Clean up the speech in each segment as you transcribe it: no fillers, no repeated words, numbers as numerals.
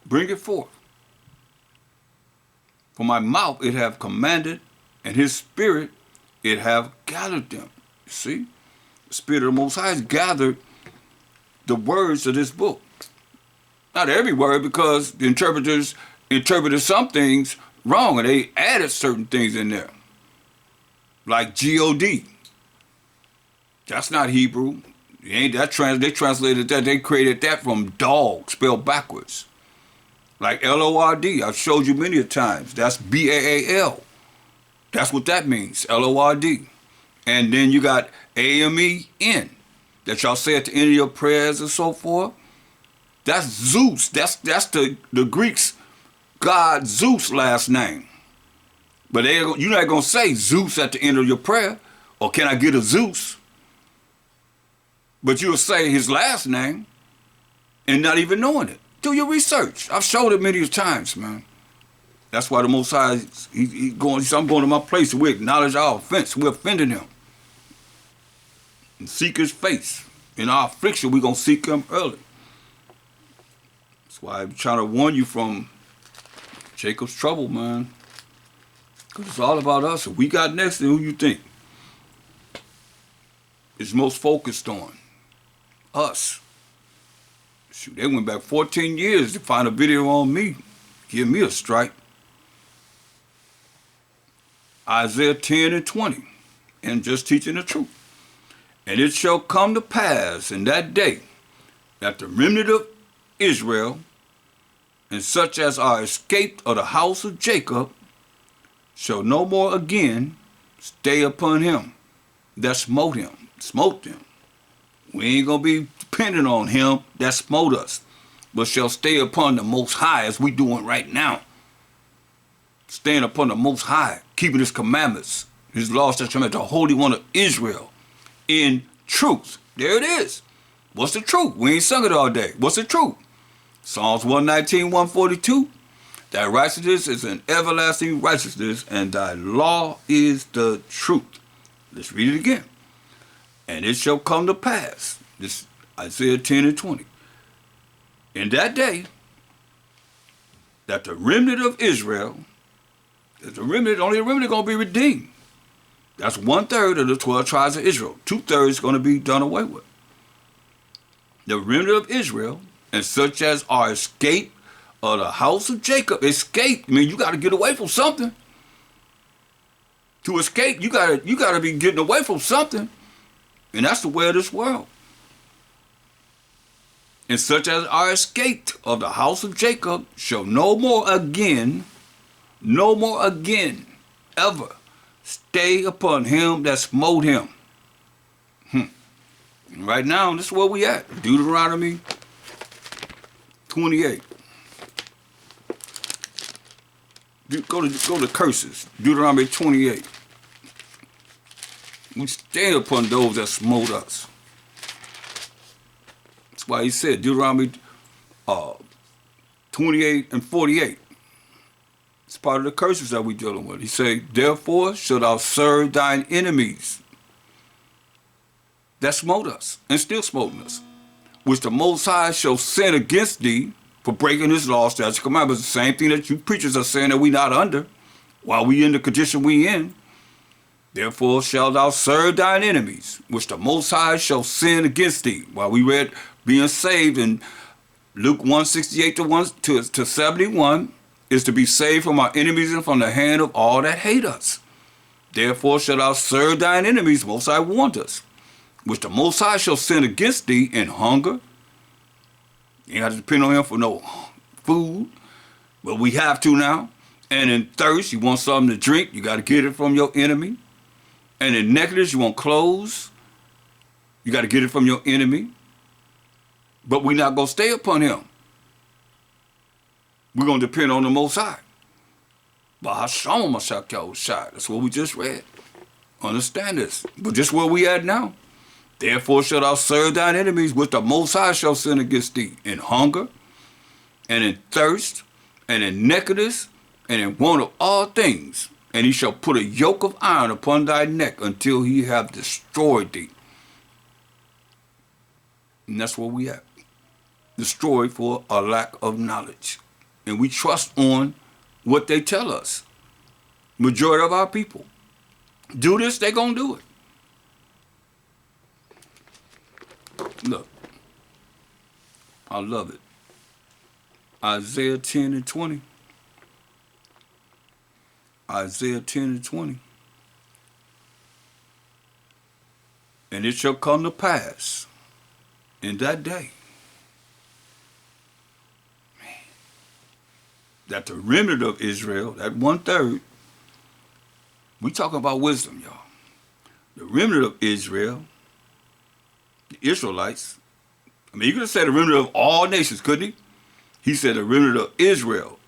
Bring it forth. For my mouth it have commanded, and his spirit it have gathered them. You see? The Spirit of the Most High has gathered the words of this book. Not every word, because the interpreters interpreted some things wrong, and they added certain things in there. Like God. That's not Hebrew. It ain't that they translated that. They created that from dog, spelled backwards. Like Lord. I've showed you many a times. That's Baal. That's what that means, Lord. And then you got Amen, that y'all say at the end of your prayers and so forth. That's Zeus. That's the Greeks' god Zeus' last name. But you're not going to say Zeus at the end of your prayer, or can I get a Zeus? But you'll say his last name and not even knowing it. Do your research. I've showed it many times, man. That's why the Most High, he I'm going to my place, and we acknowledge our offense. We're offending him. And seek his face. In our affliction, we're going to seek him early. That's why I'm trying to warn you from Jacob's trouble, man. Because it's all about us. If we got next, then who you think is most focused on? Us. Shoot, they went back 14 years to find a video on me. Give me a strike. Isaiah 10 and 20. And just teaching the truth. And it shall come to pass in that day that the remnant of Israel, and such as are escaped of the house of Jacob, shall no more again stay upon him that smote them. We ain't going to be dependent on him that smote us, but shall stay upon the Most High, as we doing right now. Staying upon the Most High, keeping his commandments, his laws, statutes, the Holy One of Israel, in truth. There it is. What's the truth? We ain't sung it all day. What's the truth? Psalms 119, 142. Thy righteousness is an everlasting righteousness, and thy law is the truth. Let's read it again. And it shall come to pass, this Isaiah 10 and 20, in that day, that the remnant of Israel, only the remnant going to be redeemed. That's 1/3 of the 12 tribes of Israel. 2/3 going to be done away with. The remnant of Israel, and such as are escaped of the house of Jacob. Escape, I mean, you got to get away from something. To escape, you got to be getting away from something. And that's the way of this world. And such as are escaped of the house of Jacob shall no more again, ever stay upon him that smote him. And right now, this is where we at. Deuteronomy 28. Go to curses. Deuteronomy 28. We stay upon those that smote us. That's why he said, Deuteronomy 28 and 48. It's part of the curses that we're dealing with. He said, therefore shalt thou serve thine enemies that smote us and still smote us, which the Most High shall sin against thee for breaking his law, statutes, commandments. The same thing that you preachers are saying that we not under, while we in the condition we in. Therefore shalt thou serve thine enemies, which the Most High shall sin against thee. While we read being saved in Luke 1:68 to 71, is to be saved from our enemies and from the hand of all that hate us. Therefore shalt thou serve thine enemies, Most High warned us, which the Most High shall sin against thee in hunger. You ain't got to depend on him for no food, but we have to now. And in thirst, you want something to drink, you got to get it from your enemy. And in nakedness, you want clothes, you got to get it from your enemy. But we're not going to stay upon him. We're going to depend on the Most High. That's what we just read. Understand this. But just where we at now. Therefore shalt thou serve thine enemies, which the Most High shall sin against thee in hunger, and in thirst, and in nakedness, and in want of all things. And he shall put a yoke of iron upon thy neck until he have destroyed thee. And that's where we at. Destroyed for a lack of knowledge. and we trust on what they tell us. Majority of our people do this, they gonna do it. Look, I love it. Isaiah 10 and 20. Isaiah 10 and 20. And it shall come to pass in that day, man, that the remnant of Israel, that 1/3, we talking about wisdom, y'all. The remnant of Israel, the Israelites, I mean, you could have said the remnant of all nations, couldn't he? He said the remnant of Israel,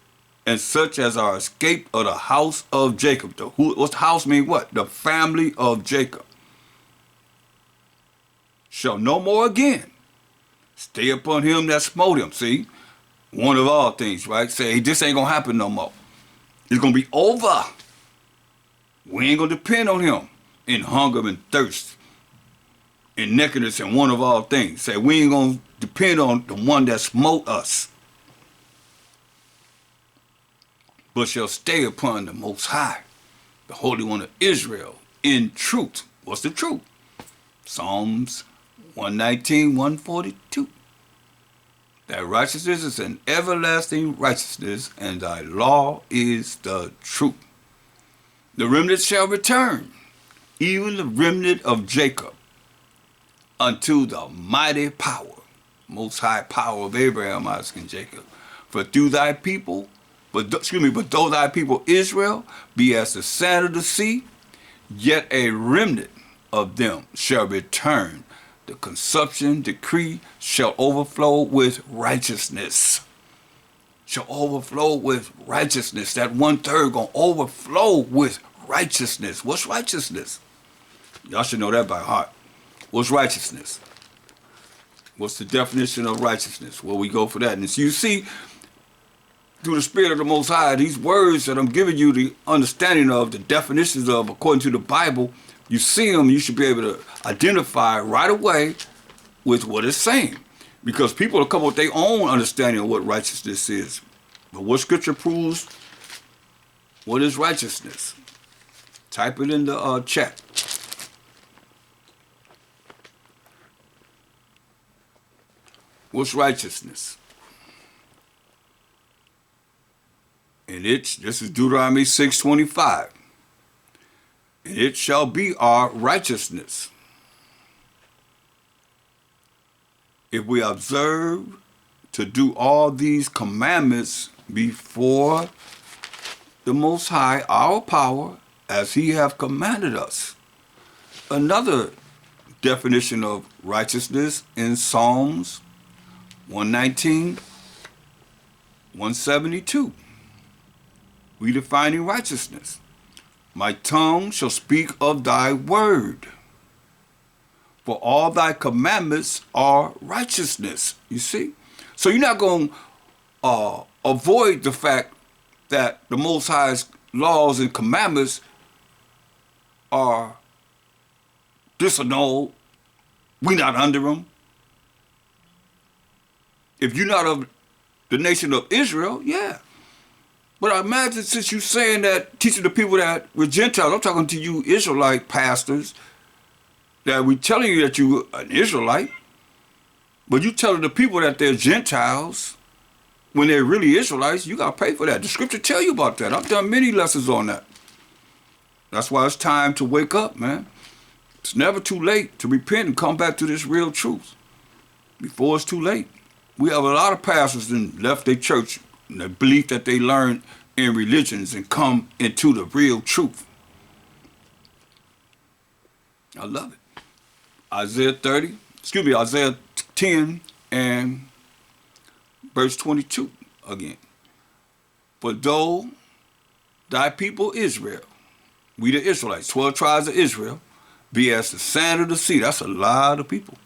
and such as are escaped of the house of Jacob. What's the house mean? What? The family of Jacob. Shall no more again stay upon him that smote him. See? One of all things, right? Say, hey, this ain't going to happen no more. It's going to be over. We ain't going to depend on him in hunger and thirst, in nakedness and one of all things. Say, we ain't going to depend on the one that smote us, but shall stay upon the Most High, the Holy One of Israel, in truth. What's the truth? Psalms 119, 142. That righteousness is an everlasting righteousness, and thy law is the truth. The remnant shall return, even the remnant of Jacob, unto the mighty power, Most High power of Abraham, Isaac, and Jacob. For through thy people, but though thy people Israel be as the sand of the sea, yet a remnant of them shall return. The consumption decree shall overflow with righteousness. Shall overflow with righteousness. That 1/3 gonna overflow with righteousness. What's righteousness? Y'all should know that by heart. What's righteousness? What's the definition of righteousness? Well, we go for that. And so you see, through the Spirit of the Most High, these words that I'm giving you the understanding of, the definitions of, according to the Bible, you see them, you should be able to identify right away with what it's saying. Because people will come up with their own understanding of what righteousness is. But what scripture proves what is righteousness? Type it in the chat. What's righteousness? And this is Deuteronomy 6:25. And it shall be our righteousness, if we observe to do all these commandments before the Most High, our power, as he hath commanded us. Another definition of righteousness in Psalms 119, 172. We defining righteousness. My tongue shall speak of thy word, for all thy commandments are righteousness. You see? So you're not going to avoid the fact that the Most High's laws and commandments are disannulled. We're not under them. If you're not of the nation of Israel, yeah. But I imagine, since you're saying that, teaching the people that we're Gentiles, I'm talking to you Israelite pastors, that we're telling you that you're an Israelite, but you telling the people that they're Gentiles when they're really Israelites, you got to pay for that. The scripture tell you about that. I've done many lessons on that. That's why it's time to wake up, man. It's never too late to repent and come back to this real truth before it's too late. We have a lot of pastors that left their church and the belief that they learned in religions and come into the real truth. I love it. Isaiah 10 and verse 22 again. For though thy people Israel, we the Israelites, 12 tribes of Israel, be as the sand of the sea. That's a lot of people.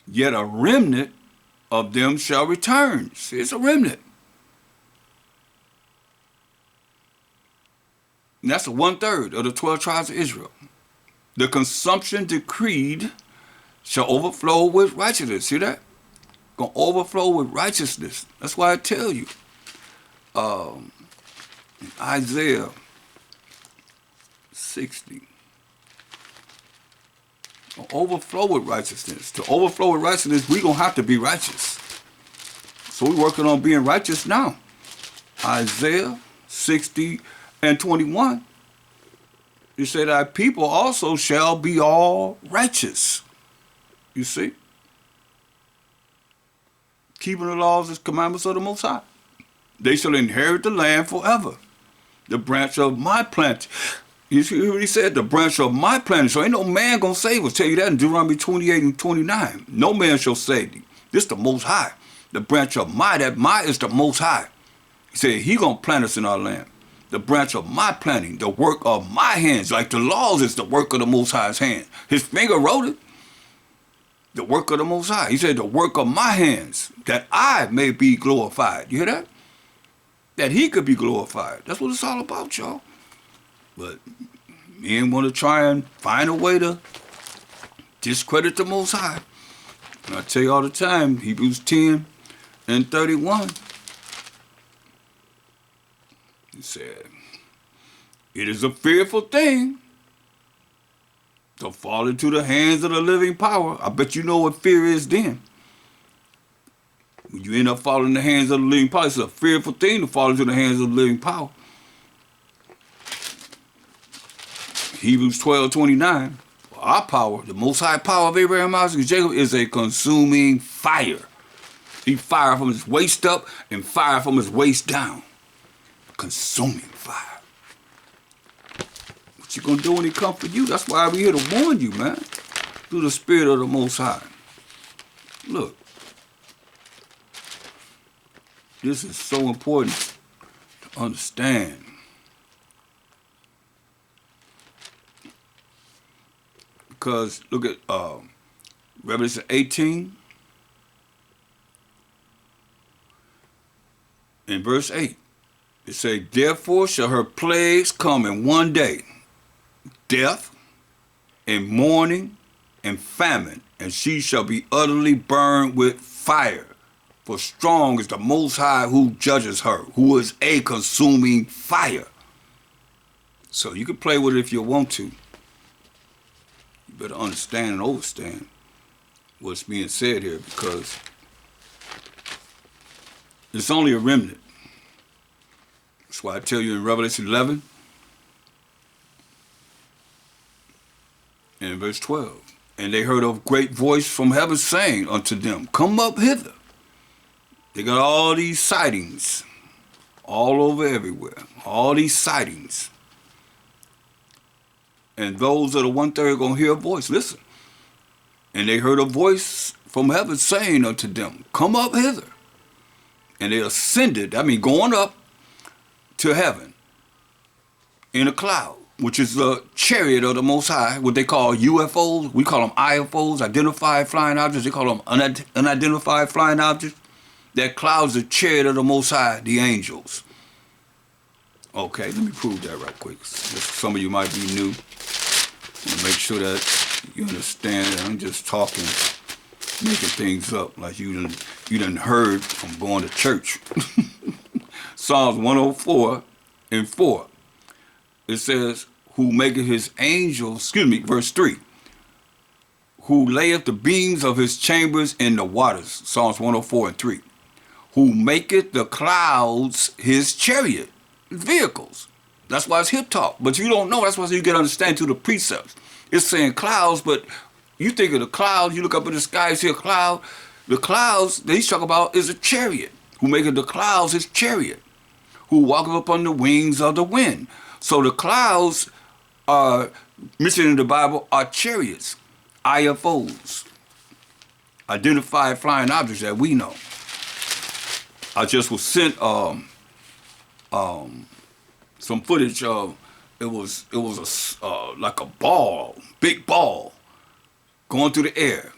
Yet a remnant of them shall return. See, it's a remnant. And that's 1/3 of the 12 tribes of Israel. The consumption decreed shall overflow with righteousness. See that? Gonna overflow with righteousness. That's why I tell you. in Isaiah 60. Overflow with righteousness. To overflow with righteousness, we're going to have to be righteous. So we're working on being righteous now. Isaiah 60 and 21. It said, thy people also shall be all righteous. You see? Keeping the laws and commandments of the Most High. They shall inherit the land forever. The branch of my planting. You see what he said? The branch of my planting. So ain't no man gonna save us. Tell you that in Deuteronomy 28 and 29. No man shall save thee. This the Most High. The branch of my, that my is the Most High. He said he gonna plant us in our land. The branch of my planting, the work of my hands. Like the laws is the work of the Most High's hand. His finger wrote it. The work of the Most High. He said the work of my hands, that I may be glorified. You hear that? That he could be glorified. That's what it's all about, y'all. But men want to try and find a way to discredit the Most High. And I tell you all the time, Hebrews 10 and 31. He said, it is a fearful thing to fall into the hands of the living power. I bet you know what fear is then. When you end up falling in the hands of the living power, it's a fearful thing to fall into the hands of the living power. Hebrews 12:29. Our power, the Most High power of Abraham, Isaac, and Jacob, is a consuming fire. He fire from his waist up and fire from his waist down. Consuming fire. What you gonna do when he come for you? That's why we're here to warn you, man. Through the Spirit of the Most High. Look. This is so important to understand. Because look at Revelation 18 in verse 8. It says, therefore shall her plagues come in one day, death and mourning and famine, and she shall be utterly burned with fire. For strong is the Most High who judges her, who is a consuming fire. So you can play with it if you want to. You better understand and understand what's being said here, because it's only a remnant. That's why I tell you in Revelation 11 and verse 12. And they heard a great voice from heaven saying unto them, come up hither. They got all these sightings all over everywhere. All these sightings. And those of the 1/3 are going to hear a voice. Listen. And they heard a voice from heaven saying unto them, come up hither. And they ascended, I mean going up to heaven in a cloud, which is the chariot of the Most High, what they call UFOs. We call them IFOs, identified flying objects. They call them unidentified flying objects. That cloud's the chariot of the Most High, the angels. Okay, let me prove that right quick. Some of you might be new. Make sure that you understand that I'm just talking, making things up like you done heard from going to church. Psalms 104 and 4. It says, who maketh his angels, verse 3. Who layeth the beams of his chambers in the waters. Psalms 104 and 3. Who maketh the clouds his chariot, vehicles. That's why it's hip talk. But you don't know. That's why you get understand through the precepts. It's saying clouds, but you think of the clouds, you look up in the sky, you see a cloud. The clouds that he's talking about is a chariot. Who maketh the clouds his chariot. Who walketh upon the wings of the wind. So the clouds are mentioned in the Bible are chariots, IFOs, identified flying objects that we know. I just was sent some footage of it was like a ball, big ball, going through the air,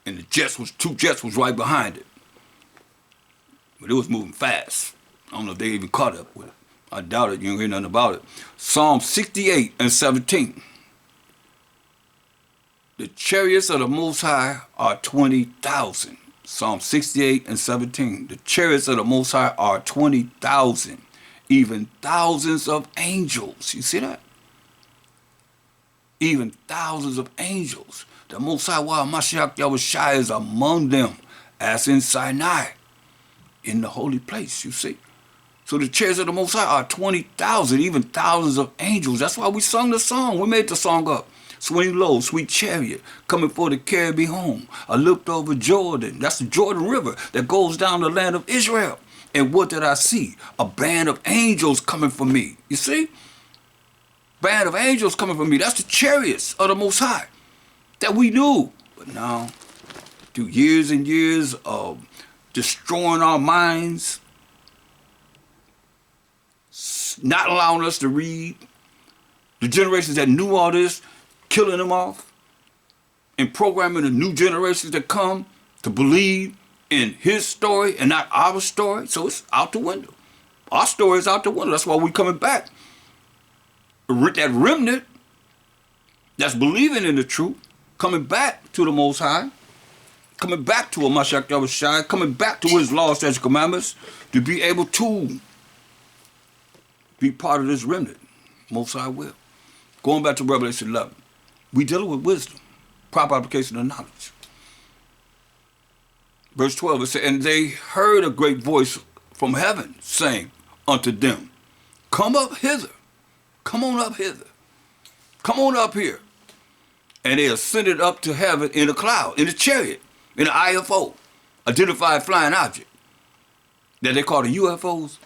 and two jets was right behind it, but it was moving fast. I don't know if they even caught up with it. I doubt it. You don't hear nothing about it. Psalm 68 and 17. The chariots of the Most High are 20,000. Psalm 68 and 17. The chariots of the Most High are 20,000, even thousands of angels. You see that? Even thousands of angels. The Most High, while Mashiach Yahushua is among them, as in Sinai, in the holy place, you see. So the chariots of the Most High are 20,000, even thousands of angels. That's why we sung the song. We made the song up. Swing low, sweet chariot, coming for to carry me home. I looked over Jordan. That's the Jordan River that goes down the land of Israel. And what did I see? A band of angels coming for me. You see? Band of angels coming for me. That's the chariots of the Most High that we knew. But now, through years and years of destroying our minds, not allowing us to read, the generations that knew all this, killing them off, and programming the new generations that come to believe in his story and not our story. So it's out the window. Our story is out the window. That's why we're coming back. That remnant that's believing in the truth, coming back to the Most High, coming back to a Mashiach Yahushua, coming back to his laws, statutes, commandments, to be able to be part of this remnant. Most High will. Going back to Revelation 11. We dealing with wisdom, proper application of knowledge. Verse 12, it says, and they heard a great voice from heaven saying unto them, come up hither. Come on up hither. Come on up here. And they ascended up to heaven in a cloud, in a chariot, in an IFO, identified flying object, that they call the UFOs,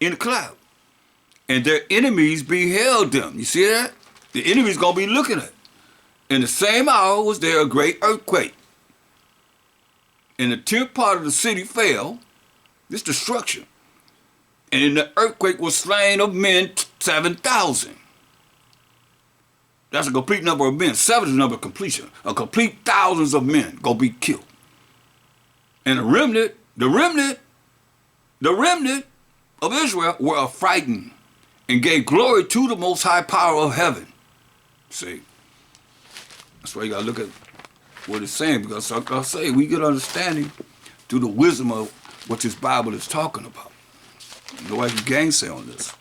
in the cloud. And their enemies beheld them. You see that? The enemy's going to be looking at it. In the same hour was there a great earthquake. And the 10th part of the city fell, this destruction. And in the earthquake was slain of men 7,000. That's a complete number of men. 7 is the number of completion. A complete thousands of men going to be killed. And the remnant of Israel were affrighted and gave glory to the Most High power of heaven. See, that's why you got to look at what it's saying, because like I say, we get understanding through the wisdom of what this Bible is talking about. Nobody can gainsay on this.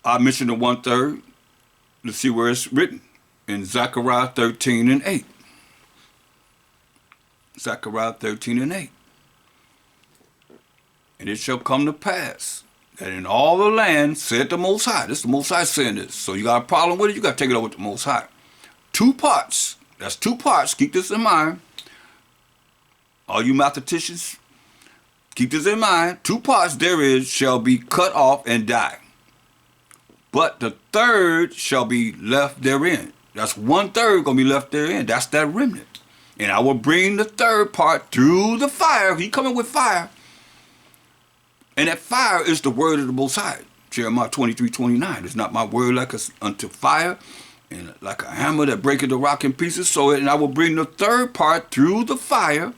I mentioned the 1/3. Let's see where it's written. In Zechariah 13 and 8. Zechariah 13 and 8. And it shall come to pass that in all the land, said the Most High. This is the Most High saying this. So you got a problem with it, you got to take it up with the Most High. 2 parts. That's 2 parts. Keep this in mind. All you mathematicians, keep this in mind. 2 parts there is shall be cut off and die. But the 3rd shall be left therein. That's 1/3 going to be left therein. That's that remnant. And I will bring the 3rd part through the fire. He coming with fire. And that fire is the word of the Most High. Jeremiah 23:29. It's not my word like unto fire, and like a hammer that breaketh the rock in pieces. So, and I will bring the 3rd part through the fire,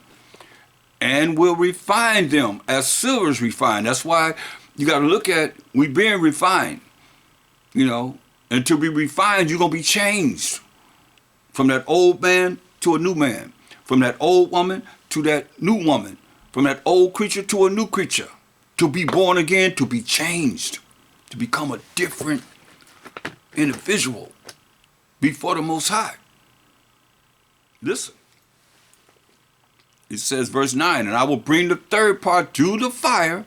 and will refine them as silver is refined. That's why you got to look at, we being refined, you know, and to be refined, you're going to be changed from that old man to a new man, from that old woman to that new woman, from that old creature to a new creature. To be born again, to be changed, to become a different individual before the Most High. Listen. It says, verse 9, and I will bring the 3rd part through the fire,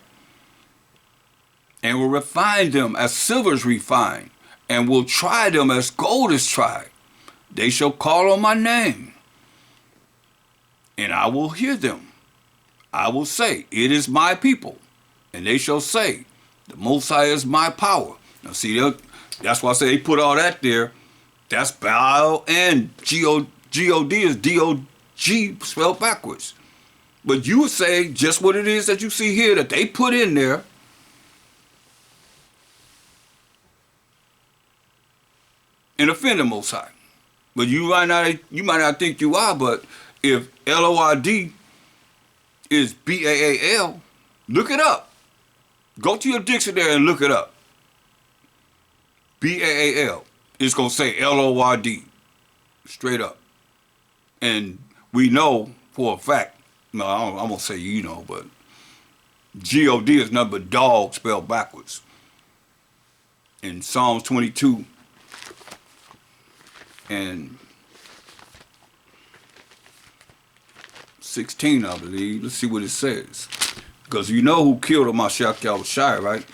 and will refine them as silver is refined, and will try them as gold is tried. They shall call on my name, and I will hear them. I will say, it is my people. And they shall say, the Most High is my power. Now see, that's why I say they put all that there. That's Baal and G-O-D is D-O-G spelled backwards. But you would say just what it is that you see here that they put in there. And offend the Most High. But you might not think you are, but if L-O-R-D is B-A-A-L, look it up. Go to your dictionary and look it up. B-A-A-L. It's going to say Lord, straight up. And we know for a fact, no, I'm going to say you know, but God is nothing but dog spelled backwards. In Psalms 22 and 16, I believe. Let's see what it says. Because you know who killed Mashiach Yahushua, right?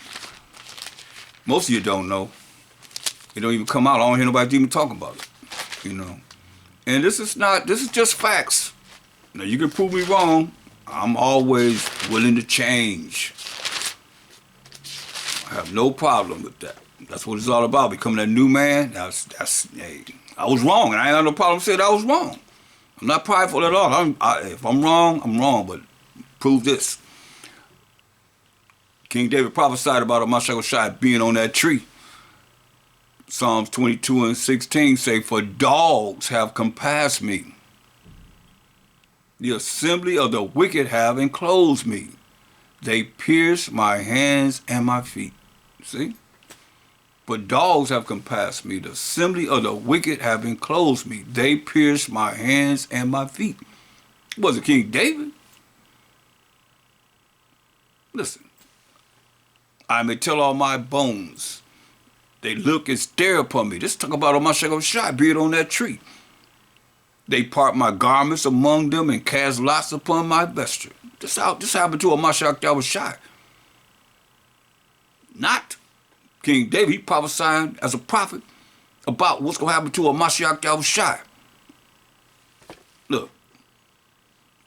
Most of you don't know. It don't even come out. I don't hear nobody even talking about it. You know. And this is just facts. Now you can prove me wrong. I'm always willing to change. I have no problem with that. That's what it's all about. Becoming a new man. Hey, I was wrong, and I ain't got no problem saying I was wrong. I'm not prideful at all. If I'm wrong, I'm wrong, but prove this. King David prophesied about Mashiach being on that tree. Psalms 22 and 16 say, "For dogs have compassed me. The assembly of the wicked have enclosed me. They pierce my hands and my feet." See? "For dogs have compassed me. The assembly of the wicked have enclosed me. They pierce my hands and my feet." Was it King David? Listen. "I may tell all my bones. They look and stare upon me." This talk about Mashiach being on that tree. "They part my garments among them and cast lots upon my vesture." This happened to Mashiach Yahushua. Not King David. He prophesying as a prophet about what's going to happen to Mashiach Yahushua. Look,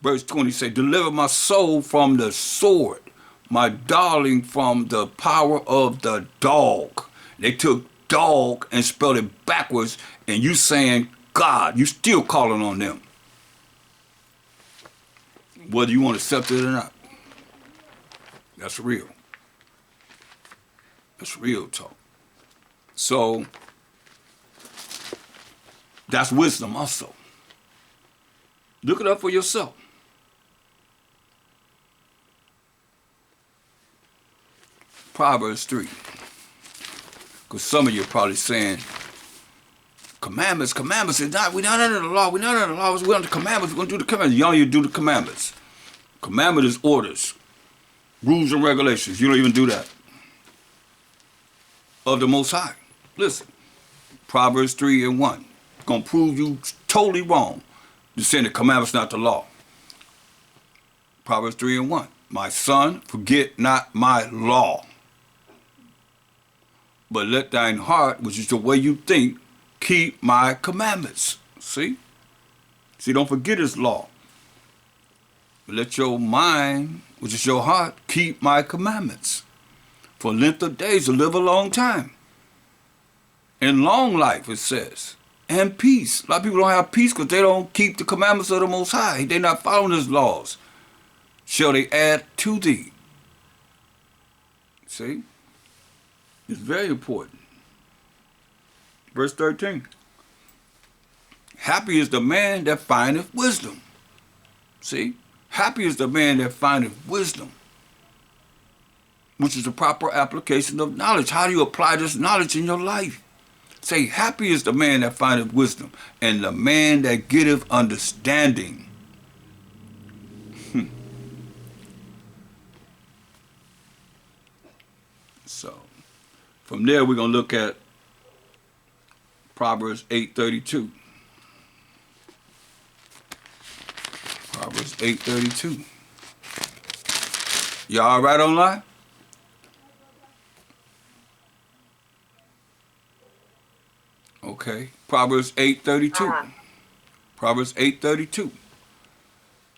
verse 20 say, "Deliver my soul from the sword, my darling from the power of the dog." They took dog and spelled it backwards, and you saying God, you still calling on them. Whether you want to accept it or not. That's real. That's real talk. So, that's wisdom also. Look it up for yourself. Proverbs 3. Because some of you are probably saying, commandments is not, we're not under the law, we're not under the law, we're under the commandments, we're going to do the commandments. Y'all need to do the commandments. Commandment is orders, rules and regulations. You don't even do that. Of the Most High. Listen, Proverbs 3 and 1. It's going to prove you totally wrong. You're saying the commandment's not the law. Proverbs 3 and 1. "My son, forget not my law. But let thine heart, which is the way you think, keep my commandments." See? See, don't forget his law. But let your mind, which is your heart, keep my commandments. For length of days to live a long time. And long life, it says. And peace. A lot of people don't have peace because they don't keep the commandments of the Most High. They're not following his laws. Shall they add to thee? See? It's very important. Verse 13. "Happy is the man that findeth wisdom." See? Happy is the man that findeth wisdom, which is the proper application of knowledge. How do you apply this knowledge in your life? Say, "Happy is the man that findeth wisdom, and the man that getteth understanding." So, from there we're going to look at Proverbs 8:32. Proverbs 8:32. Y'all all right online? Okay. Proverbs 8:32. Proverbs 8:32.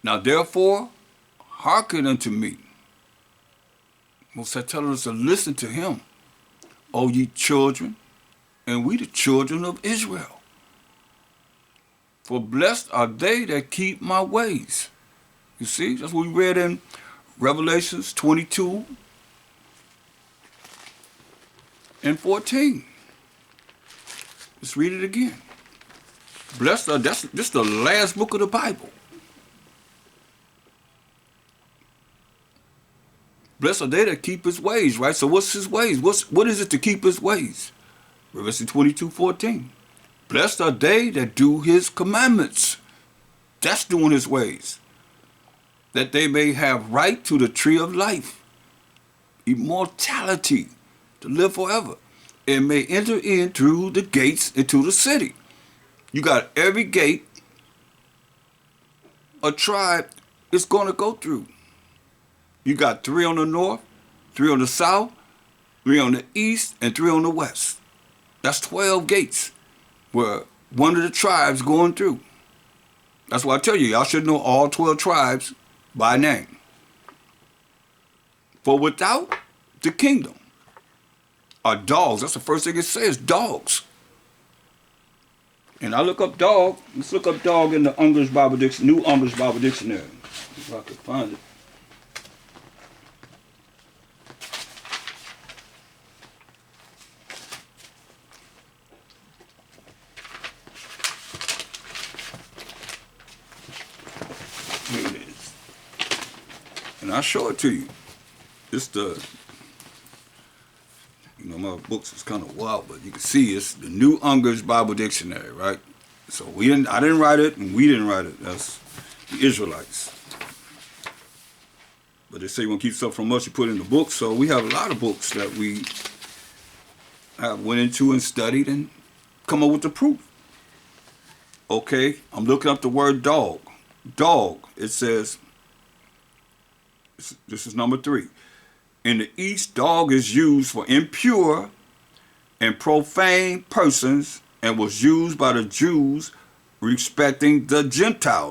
"Now therefore, hearken unto me." Most High telling us to listen to him. "O ye children, and we the children of Israel. For blessed are they that keep my ways." You see, that's what we read in Revelations 22 and 14. Let's read it again. Blessed are, this is the last book of the Bible. Blessed are they that keep his ways, right? So what's his ways? What is it to keep his ways? Revelation 22:14. Blessed are they that do his commandments. That's doing his ways. That they may have right to the tree of life, immortality, to live forever, and may enter in through the gates into the city. You got every gate a tribe is going to go through. You got 3 on the north, 3 on the south, 3 on the east, and 3 on the west. That's 12 gates where one of the tribes going through. That's why I tell you, y'all should know all 12 tribes by name. For without the kingdom are dogs. That's the first thing it says, dogs. And I look up dog. Let's look up dog in the English Bible Dictionary, New English Bible Dictionary, if I can find it. Here it is. And I'll show it to you. It's the, you know, my books is kind of wild, but you can see it's the New English Bible Dictionary, right? So I didn't write it, and we didn't write it. That's the Israelites. But they say you want to keep stuff from us, you put it in the book. So we have a lot of books that we have went into and studied and come up with the proof. Okay, I'm looking up the word dog. Dog, it says, this is number 3. In the East, dog is used for impure and profane persons and was used by the Jews respecting the Gentiles.